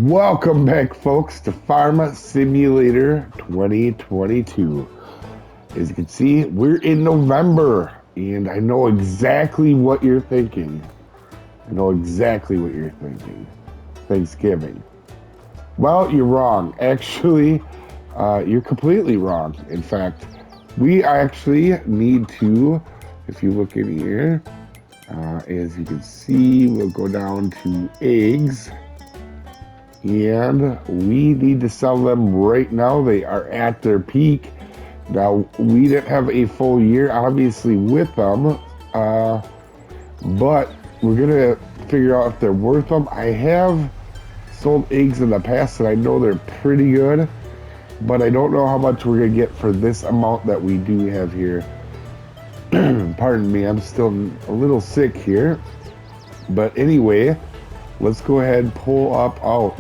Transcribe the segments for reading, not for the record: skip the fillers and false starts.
Welcome back, folks, to Pharma Simulator 2022. As you can see, we're in November, and I know exactly what you're thinking. Thanksgiving. Well, you're wrong. Actually, you're completely wrong. In fact, we actually need to, if you look in here, as you can see, we'll go down to eggs. And we need to sell them right now. They are at their peak. Now, we didn't have a full year, obviously, with them, but we're going to figure out if they're worth them. I have sold eggs in the past, and I know they're pretty good, but I don't know how much we're going to get for this amount that we do have here. Pardon me, I'm still a little sick here. But anyway, let's go ahead and pull up. Oh,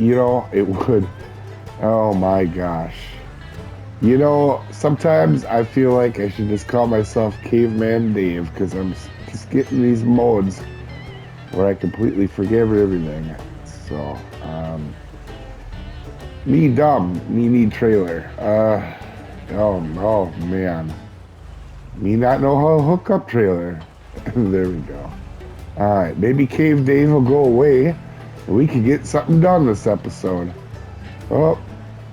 it would. Oh my gosh. Sometimes I feel like I should just call myself Caveman Dave because I'm just getting these modes where I completely forget everything. So, me dumb. Me need trailer. Oh man. Me not know how to hook up trailer. There we go. Alright, maybe Cave Dave will go away and we can get something done this episode. Oh,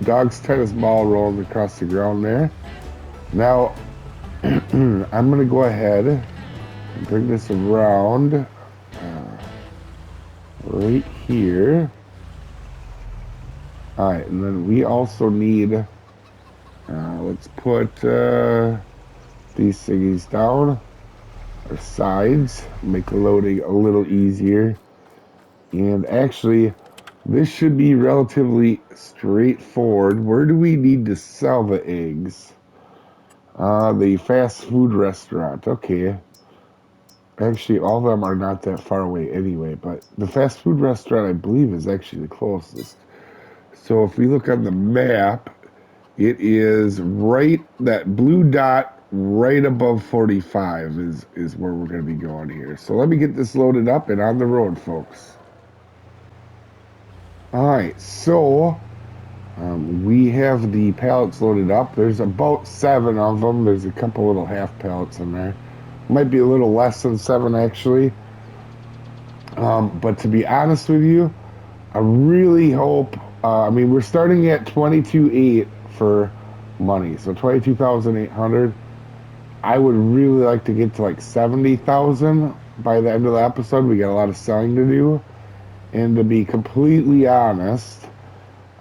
dog's tennis ball rolling across the ground there. Now, I'm going to go ahead and bring this around right here. Alright, and then we also need, let's put these thingies down, our sides, make the loading a little easier. And actually, this should be relatively straightforward. Where do we need to sell the eggs? The fast food restaurant. Okay. Actually, all of them are not that far away anyway, but the fast food restaurant, I believe, is actually the closest. So if we look on the map, it is right, that blue dot right above 45 is where we're going to be going here. So let me get this loaded up and on the road, folks. Alright, so we have the pallets loaded up. There's about 7 of them. There's a couple little half pallets in there. Might be a little less than 7 actually. But to be honest with you, I really hope, we're starting at 22,800 for money. So 22,800. I would really like to get to like 70,000 by the end of the episode. We got a lot of selling to do. And to be completely honest,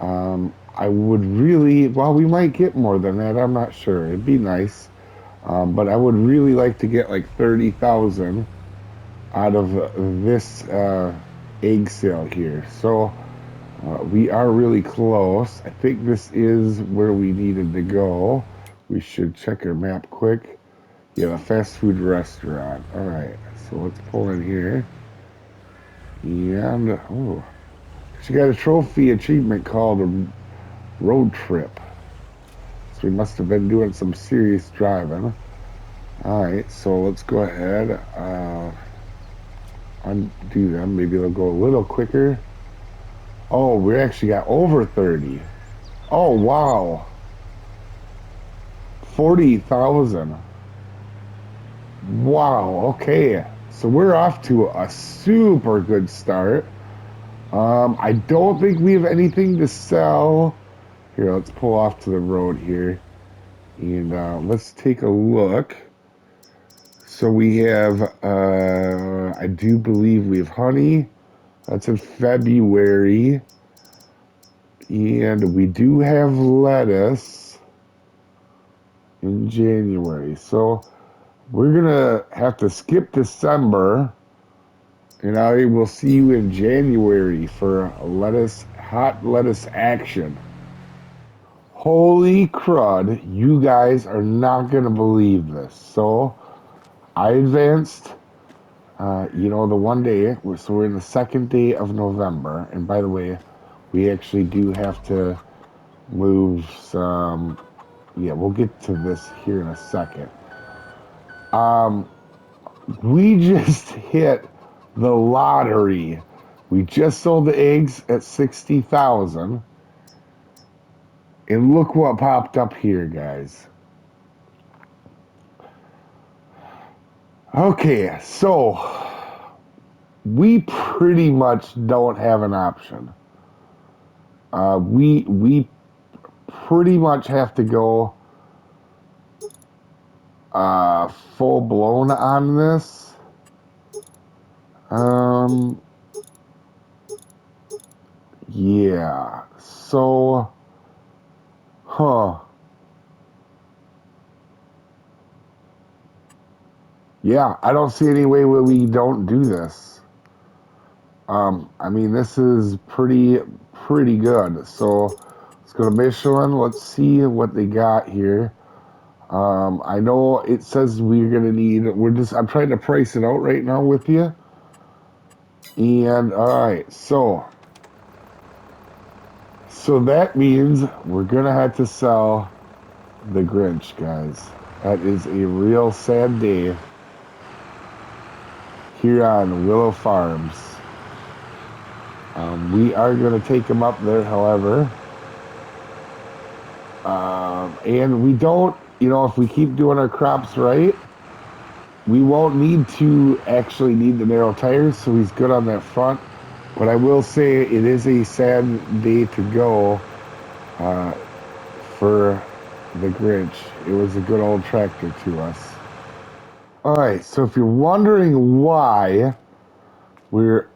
I would really, well, we might get more than that. I'm not sure. It'd be nice. But I would really like to get like 30,000 out of this egg sale here. So we are really close. I think this is where we needed to go. We should check our map quick. Yeah, a fast food restaurant. All right, so let's pull in here. And, oh, she got a trophy achievement called a road trip. So we must have been doing some serious driving. Alright, so let's go ahead, undo them. Maybe they'll go a little quicker. Oh, we actually got over 30. Oh, wow. 40,000. Wow, okay. So we're off to a super good start. I don't think we have anything to sell. Here, let's pull off to the road here. And let's take a look. So we have, I do believe we have honey. That's in February. And we do have lettuce in January. So we're going to have to skip December. And I will see you in January for hot lettuce action. Holy crud, you guys are not going to believe this. So, I advanced, the one day, so we're in the second day of November. And by the way, we actually do have to move some, we'll get to this here in a second. We just hit the lottery. We just sold the eggs at 60,000. And look what popped up here, guys. Okay, so we pretty much don't have an option. We pretty much have to go full blown on this. Yeah. So, yeah, I don't see any way where we don't do this. I mean, this is pretty good. So let's go to Michelin. Let's see what they got here. I know it says we're gonna need. I'm trying to price it out right now with you. And all right, so that means we're gonna have to sell the Grinch, guys. That is a real sad day here on Willow Farms. We are going to take him up there, however. And we don't, if we keep doing our crops right, we won't need to actually need the narrow tires, so he's good on that front. But I will say it is a sad day to go for the Grinch. It was a good old tractor to us. All right, so if you're wondering why we're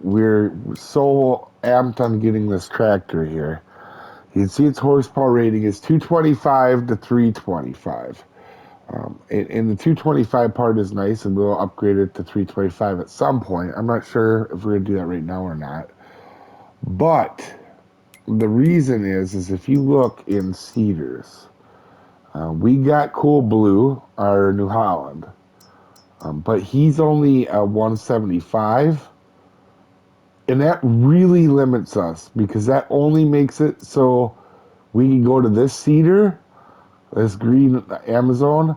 so amped on getting this tractor here, you can see its horsepower rating is 225 to 325. And the 225 part is nice, and we'll upgrade it to 325 at some point. I'm not sure if we're going to do that right now or not. But the reason is if you look in Cedars, we got Cool Blue, our New Holland, but he's only a 175. And that really limits us because that only makes it so we can go to this cedar, this green Amazon,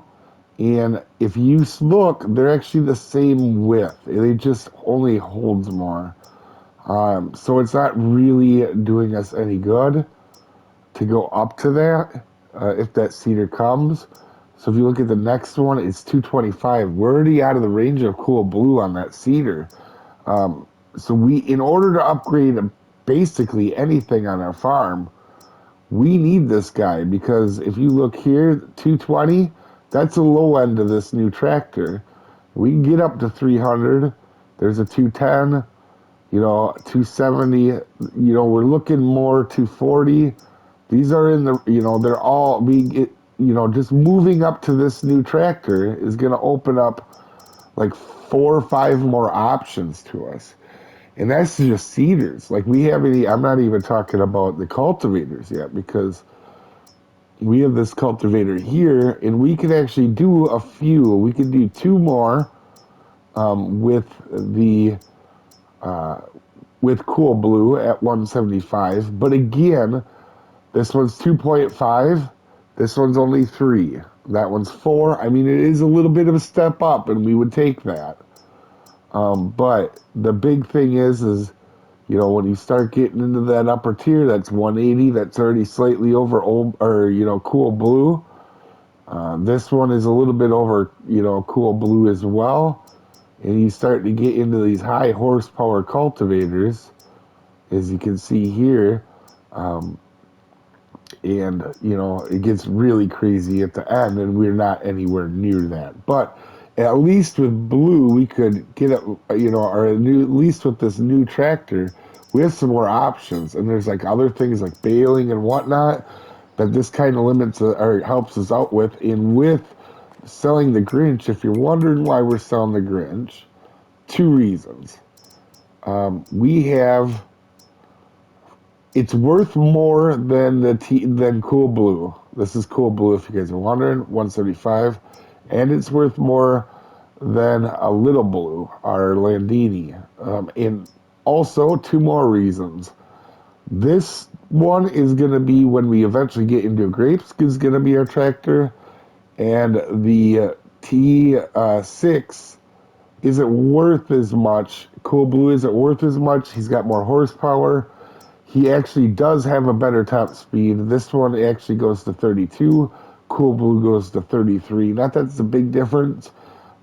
and if you look, they're actually the same width. It just only holds more. So it's not really doing us any good to go up to that if that cedar comes. So if you look at the next one, it's 225. We're already out of the range of Cool Blue on that cedar. So in order to upgrade basically anything on our farm, we need this guy because if you look here, 220, that's the low end of this new tractor. We can get up to 300. There's a 210, 270. We're looking more 240. These are in the, they're all just moving up to this new tractor is going to open up like 4 or 5 more options to us. And that's just seeders. Like I'm not even talking about the cultivators yet because we have this cultivator here and we can actually do a few. We could do 2 more with Cool Blue at 175. But again, this one's 2.5. This one's only 3. That one's 4. I mean, it is a little bit of a step up and we would take that. But the big thing is, when you start getting into that upper tier, that's 180, that's already slightly over Cool Blue. This one is a little bit over, Cool Blue as well. And you start to get into these high horsepower cultivators, as you can see here. And, it gets really crazy at the end, and we're not anywhere near that. But at least with Blue, we could get it, at least with this new tractor, we have some more options. And there's like other things like baling and whatnot that this kind of limits or helps us out with. And with selling the Grinch, if you're wondering why we're selling the Grinch, 2 reasons. It's worth more than Cool Blue. This is Cool Blue, if you guys are wondering, 175. And it's worth more than a Little Blue, our Landini. And also, 2 more reasons. This one is going to be, when we eventually get into grapes, is going to be our tractor. And the T6 Is it worth as much? Cool Blue isn't worth as much. He's got more horsepower. He actually does have a better top speed. This one actually goes to 32. Cool Blue goes to 33. Not that it's a big difference,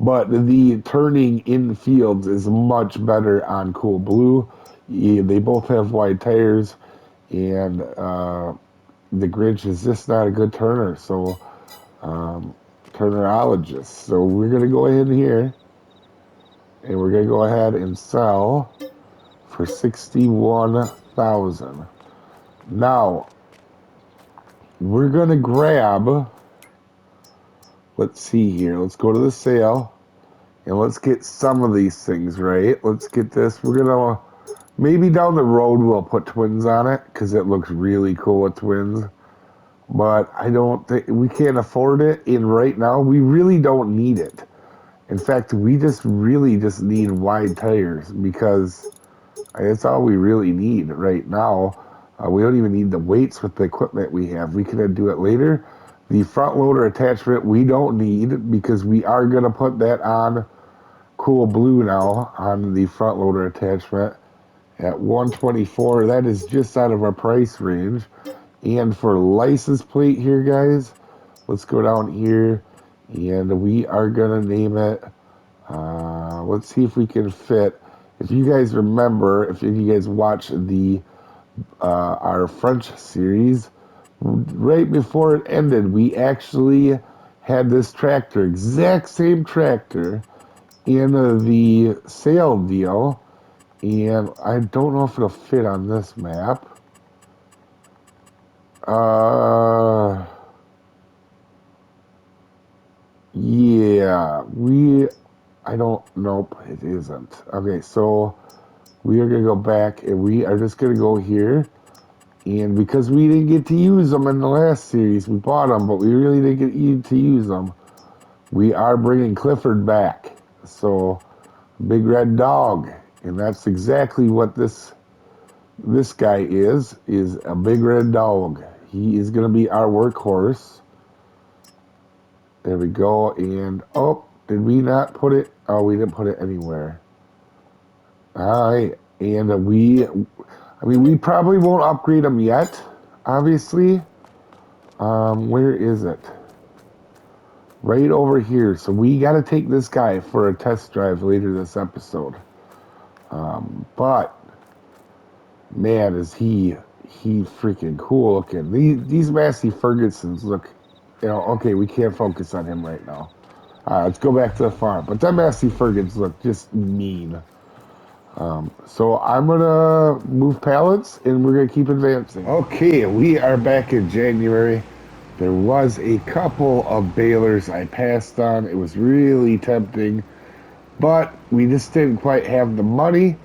but the turning in fields is much better on Cool Blue. Yeah, they both have wide tires, and the Grinch is just not a good turner. So, turnerologist. So we're gonna go ahead here, and we're gonna go ahead and sell for 61,000. Now we're gonna grab. Let's see here. Let's go to the sale, and let's get some of these things right. Let's get this. We're gonna maybe down the road we'll put twins on it because it looks really cool with twins. But I don't think we can't afford it in right now. We really don't need it. In fact, we just really just need wide tires because that's all we really need right now. We don't even need the weights with the equipment we have. We can do it later. The front loader attachment we don't need because we are going to put that on Cool Blue now on the front loader attachment at 124. That is just out of our price range. And for license plate here, guys, let's go down here and we are going to name it. Let's see if we can fit. If you guys remember, if you guys watch the our French series, right before it ended, we actually had this tractor, exact same tractor, in the sale deal, and I don't know if it'll fit on this map. Yeah, I don't, nope, it isn't. Okay, so we are going to go back and we are just going to go here. And because we didn't get to use them in the last series, we bought them, but we really didn't get to use them. We are bringing Clifford back. So, big red dog. And that's exactly what this guy is a big red dog. He is going to be our workhorse. There we go. And, oh, did we not put it? Oh, we didn't put it anywhere. All right. And we probably won't upgrade them yet, obviously. Where is it? Right over here. So we got to take this guy for a test drive later this episode. But, man, is he freaking cool looking. These Massey Fergusons look, okay, we can't focus on him right now. Let's go back to the farm. But them Massey Fergusons look just mean. So I'm going to move pallets, and we're going to keep advancing. Okay, we are back in January. There was a couple of balers I passed on. It was really tempting, but we just didn't quite have the money,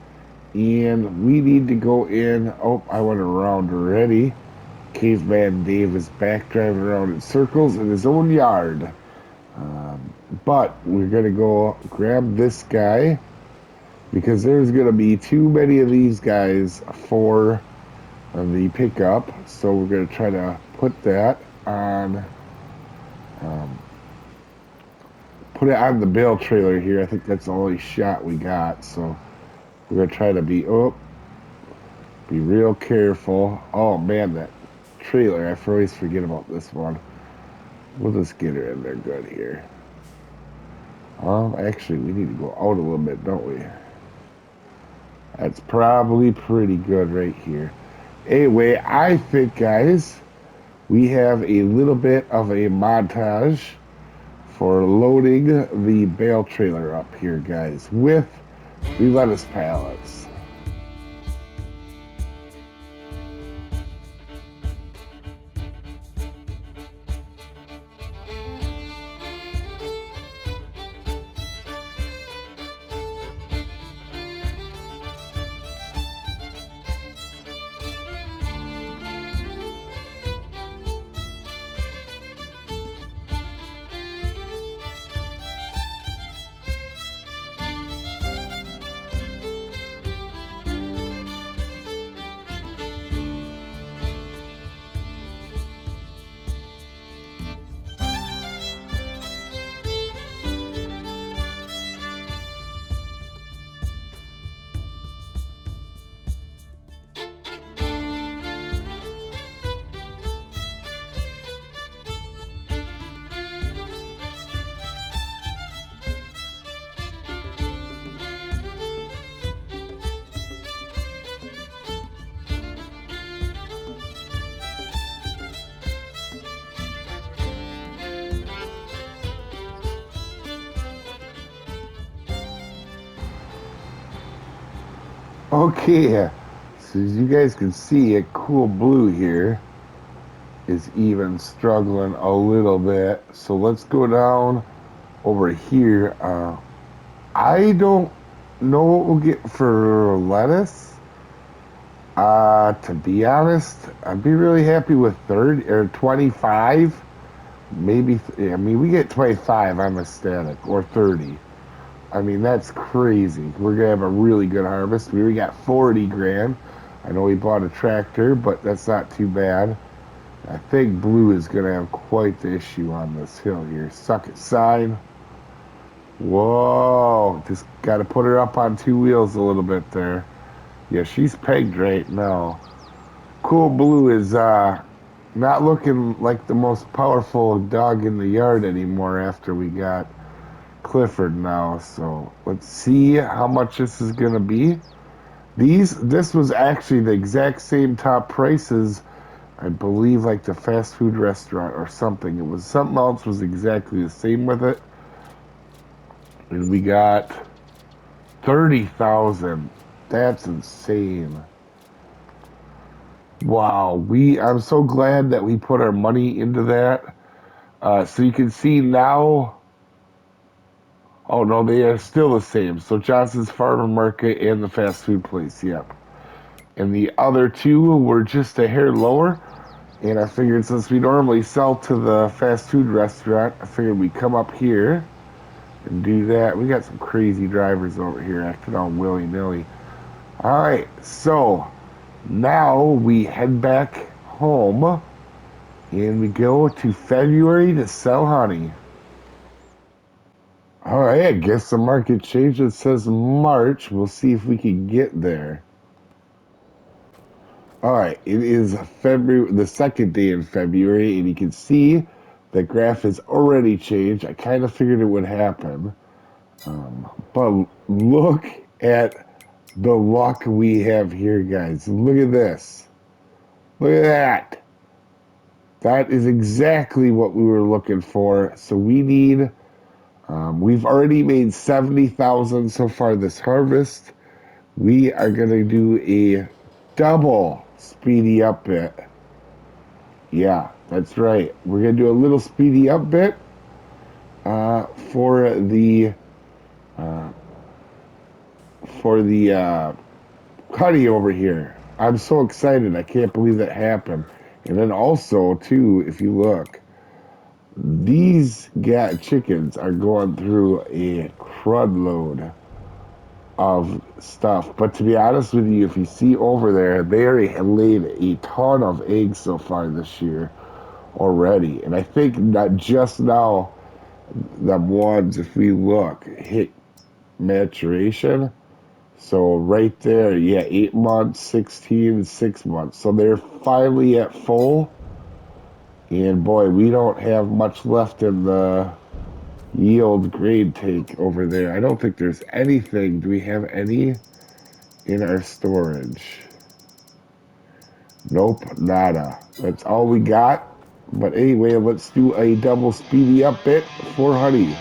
and we need to go in. Oh, I went around already. Caveman Dave is back driving around in circles in his own yard. But we're going to go grab this guy, because there's going to be too many of these guys for the pickup. So we're going to try to put that on, put it on the bale trailer here. I think that's the only shot we got. So we're going to try to be real careful. Oh man, that trailer, I always forget about this one. We'll just get her in there good here. Actually, we need to go out a little bit, don't we? That's probably pretty good right here. Anyway, I think, guys, we have a little bit of a montage for loading the bale trailer up here, guys, with the lettuce pallets. Okay, so as you guys can see, a cool blue here is even struggling a little bit. So let's go down over here. I don't know what we'll get for lettuce. To be honest, I'd be really happy with 30 or 25. Maybe, I mean, we get 25, I'm ecstatic, or 30. I mean, that's crazy. We're gonna have a really good harvest. We already got 40 grand. I know we bought a tractor, but that's not too bad. I think blue is gonna have quite the issue on this hill here. Suck it, sign. Whoa, just gotta put her up on two wheels a little bit there. Yeah, she's pegged right now. Cool blue is not looking like the most powerful dog in the yard anymore after we got Clifford now. So let's see how much this is gonna be. This was actually the exact same top prices, I believe, like the fast food restaurant or something. It was something else was exactly the same with it. And we got 30,000. That's insane. Wow, I'm so glad that we put our money into that. So you can see now, oh no, they are still the same. So Johnson's Farmer Market and the fast food place, yep. And the other two were just a hair lower. And I figured since we normally sell to the fast food restaurant, I figured we'd come up here and do that. We got some crazy drivers over here acting all willy-nilly. All right, so now we head back home and we go to February to sell honey. All right, I guess the market changed. It says March. We'll see if we can get there. All right, it is February, the second day in February, and you can see the graph has already changed. I kind of figured it would happen. But look at the luck we have here, guys. Look at this. Look at that. That is exactly what we were looking for. So we need, we've already made 70,000 so far this harvest. We are going to do a double speedy up bit. Yeah, that's right. We're going to do a little speedy up bit for the uh, honey over here. I'm so excited. I can't believe that happened. And then also, too, if you look, these chickens are going through a crud load of stuff. But to be honest with you, if you see over there, they already have laid a ton of eggs so far this year already. And I think that just now, the ones, if we look, hit maturation. So right there, yeah, 8 months, 16, 6 months. So they're finally at full. And boy, we don't have much left in the yield grade tank over there. I don't think there's anything. Do we have any in our storage? Nope, nada. That's all we got. But anyway, let's do a double speedy up bit for honey.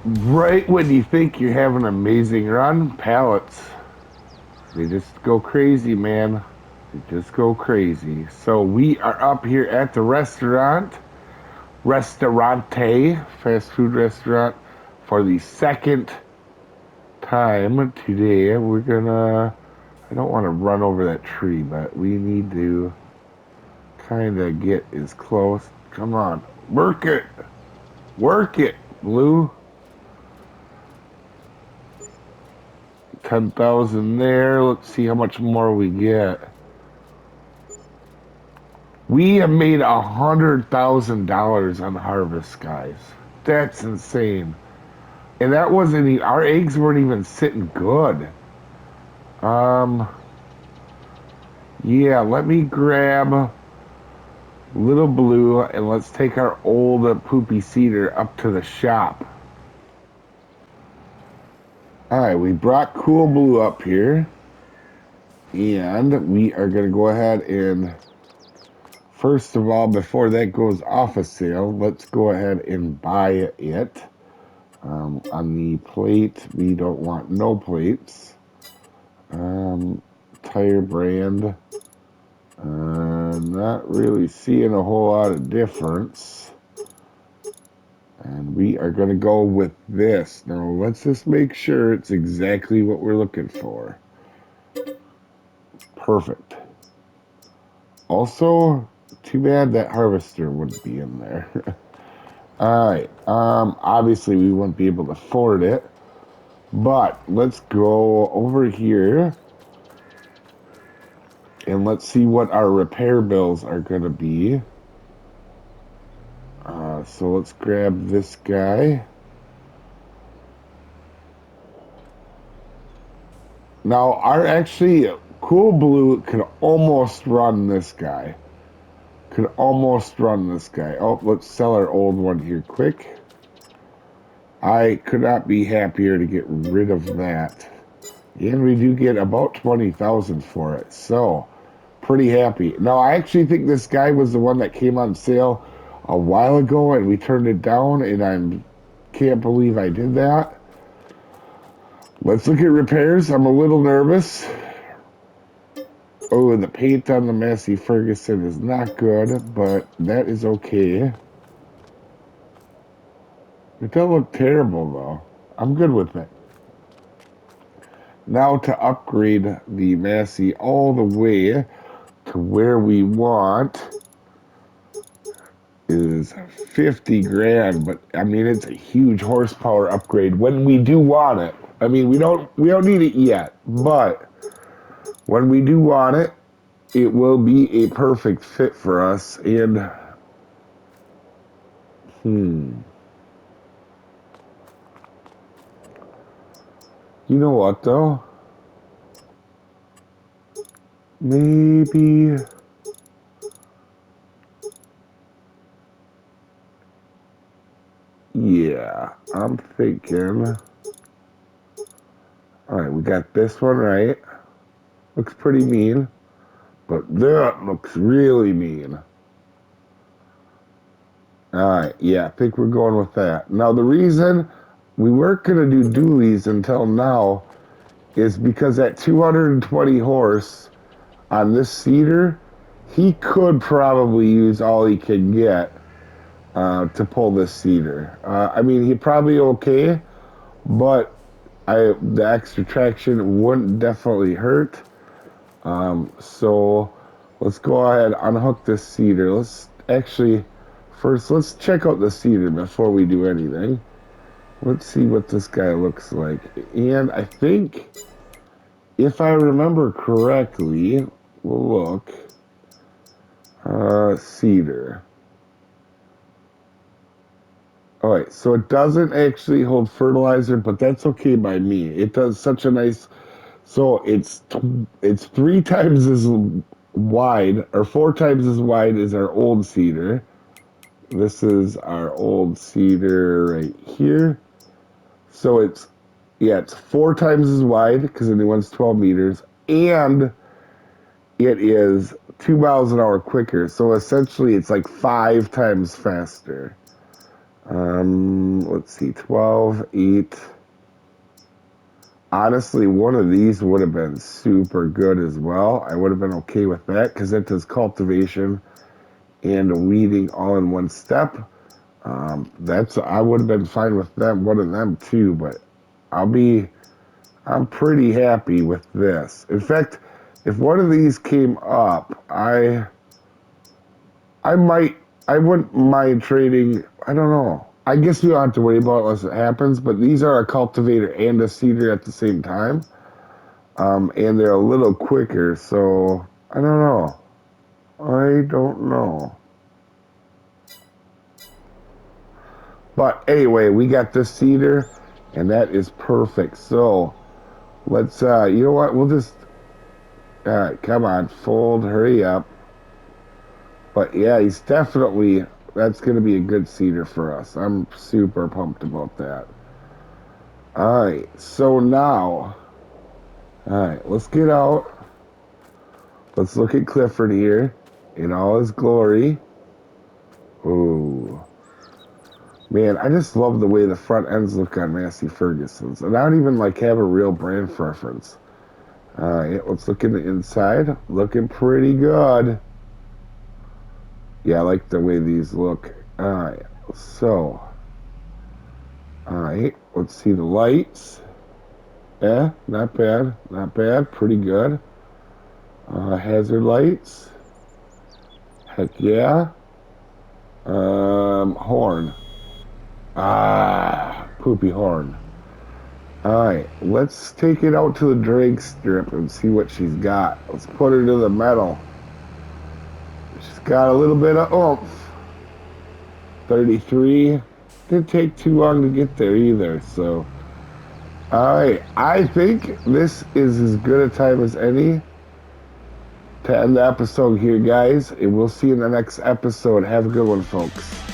Right when you think you have an amazing run, pallets, they just go crazy, man. They just go crazy. So we are up here at the Restaurante, fast food restaurant, for the second time today. We're gonna, I don't want to run over that tree, but we need to kind of get as close. Come on, work it, Blue. 10,000 there. Let's see how much more we get. We have made $100,000 on harvest, guys. That's insane. And that wasn't even, our eggs weren't even sitting good. Um, yeah, let me grab Little Blue and let's take our old poopy cedar up to the shop. All right, we brought Cool Blue up here. And we are going to go ahead and, first of all, before that goes off a sale, let's go ahead and buy it. On the plate, we don't want no plates. Tire brand. Not really seeing a whole lot of difference. And we are going to go with this. Now, let's just make sure it's exactly what we're looking for. Perfect. Also, too bad that harvester wouldn't be in there. All right. Obviously, we won't be able to afford it. But let's go over here. And let's see what our repair bills are going to be. So let's grab this guy. Now, Cool Blue could almost run this guy. Oh, let's sell our old one here quick. I could not be happier to get rid of that. And we do get about 20,000 for it. So, pretty happy. Now, I actually think this guy was the one that came on sale a while ago and we turned it down, and I can't believe I did that. Let's look at repairs. I'm a little nervous. Oh, the paint on the Massey Ferguson is not good, but that is okay. It doesn't look terrible, though. I'm good with it. Now to upgrade the Massey all the way to where we want is 50 grand, but I mean it's a huge horsepower upgrade when we do want it. I mean we don't need it yet, but when we do want it, it will be a perfect fit for us. And you know what though? Maybe yeah, I'm thinking. Alright, we got this one right. Looks pretty mean. But that looks really mean. Alright, yeah, I think we're going with that. Now, the reason we weren't going to do dualies until now is because at 220 horse on this cedar, he could probably use all he can get to pull this cedar. I mean, he'd probably okay, but the extra traction wouldn't definitely hurt. So let's go ahead, unhook this cedar. First, let's check out the cedar before we do anything. Let's see what this guy looks like. And I think, if I remember correctly, we'll look. Cedar. Alright, so it doesn't actually hold fertilizer, but that's okay by me. It does such a nice... So it's 3 times as wide, or 4 times as wide as our old cedar. This is our old cedar right here. So it's 4 times as wide because the new one's 12 meters, and it is 2 miles an hour quicker. So essentially, it's like 5 times faster. Let's see, 12, 8. Honestly, one of these would have been super good as well. I would have been okay with that because it does cultivation and weeding all in one step. I would have been fine with one of them too, but I'm pretty happy with this. In fact, if one of these came up, I wouldn't mind trading. I don't know. I guess we don't have to worry about it unless it happens, but these are a cultivator and a cedar at the same time. And they're a little quicker, so I don't know. I don't know. But anyway, we got this cedar, and that is perfect. So let's, you know what? We'll just, all right, come on, fold, hurry up. But yeah, he's definitely, that's going to be a good cedar for us. I'm super pumped about that. All right, so now, all right, let's get out. Let's look at Clifford here in all his glory. Ooh. Man, I just love the way the front ends look on Massey Ferguson's. And I don't even like have a real brand preference. All right, let's look in the inside. Looking pretty good. Yeah, I like the way these look. All right, so, all right, let's see the lights. Yeah, not bad, not bad, pretty good. Hazard lights. Heck yeah. Horn. Ah, poopy horn. All right, let's take it out to the drag strip and see what she's got. Let's put her to the metal. She's got a little bit of oomph. 33. Didn't take too long to get there either, so. All right, I think this is as good a time as any to end the episode here, guys. And we'll see you in the next episode. Have a good one, folks.